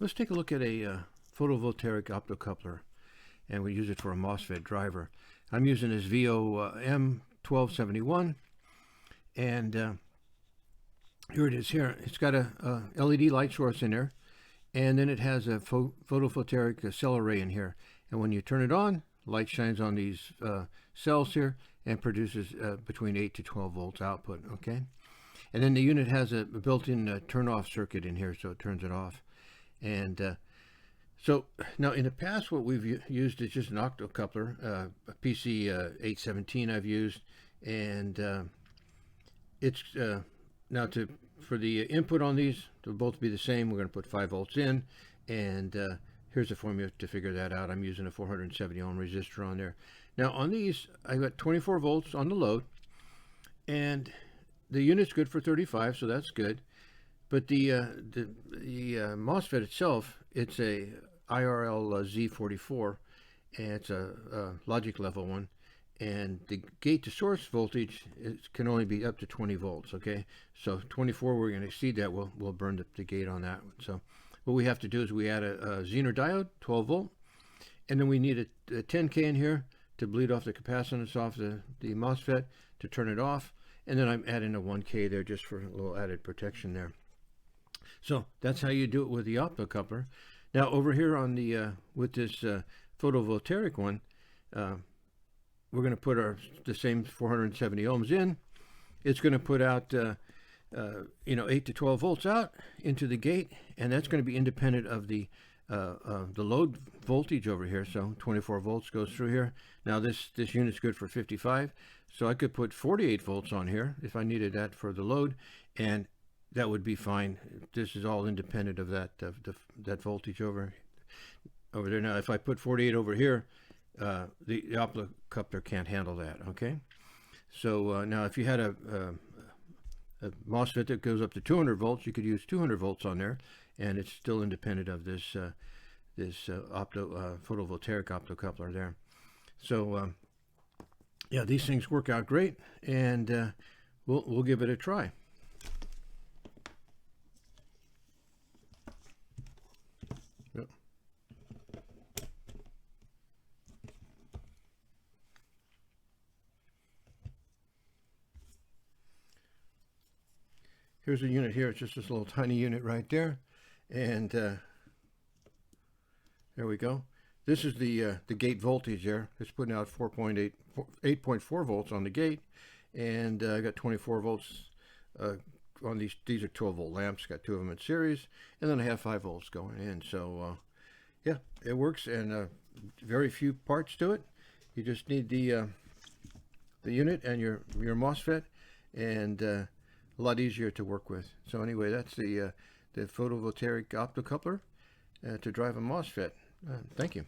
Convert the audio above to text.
Let's take a look at a photovoltaic optocoupler, and we use it for a MOSFET driver. I'm using this VOM 1271, and here it is here. It's got a LED light source in there, and then it has a photovoltaic cell array in here. And when you turn it on, light shines on these cells here and produces between 8 to 12 volts output, okay? And then the unit has a built-in turn-off circuit in here, so it turns it off. And so now in the past, what we've used is just an optocoupler, a PC 817 I've used, and it's now for the input on these to both be the same. We're going to put 5 volts in, and here's the formula to figure that out. I'm using a 470 ohm resistor on there. Now on these, I got 24 volts on the load, and the unit's good for 35, so that's good. But the MOSFET itself, it's a IRL Z44, and it's a logic level one. And the gate to source voltage can only be up to 20 volts, okay? So 24, we're going to exceed that, we'll burn the gate on that one. So what we have to do is we add a Zener diode, 12 volt, and then we need a 10K in here to bleed off the capacitance off the MOSFET to turn it off. And then I'm adding a 1K there just for a little added protection there. So that's how you do it with the optocoupler. Now over here on the with this photovoltaic one, we're going to put the same 470 ohms in. It's going to put out 8 to 12 volts out into the gate, and that's going to be independent of the load voltage over here. So 24 volts goes through here. Now this unit's good for 55, so I could put 48 volts on here if I needed that for the load, and that would be fine. This is all independent of that voltage over there. Now if I put 48 over here, the optocoupler can't handle that, okay? So now if you had a MOSFET that goes up to 200 volts, you could use 200 volts on there, and it's still independent of this photovoltaic optocoupler there. So yeah, these things work out great, and we'll give it a try. Here's a unit here. It's just this little tiny unit right there, and there we go. This is the gate voltage there. It's putting out 8.4 volts on the gate, and I got 24 volts on these. These are 12 volt lamps. Got 2 of them in series, and then I have 5 volts going in. So yeah, it works, and very few parts to it. You just need the unit and your MOSFET, and a lot easier to work with. So anyway, that's the photovoltaic optocoupler to drive a MOSFET. Thank you.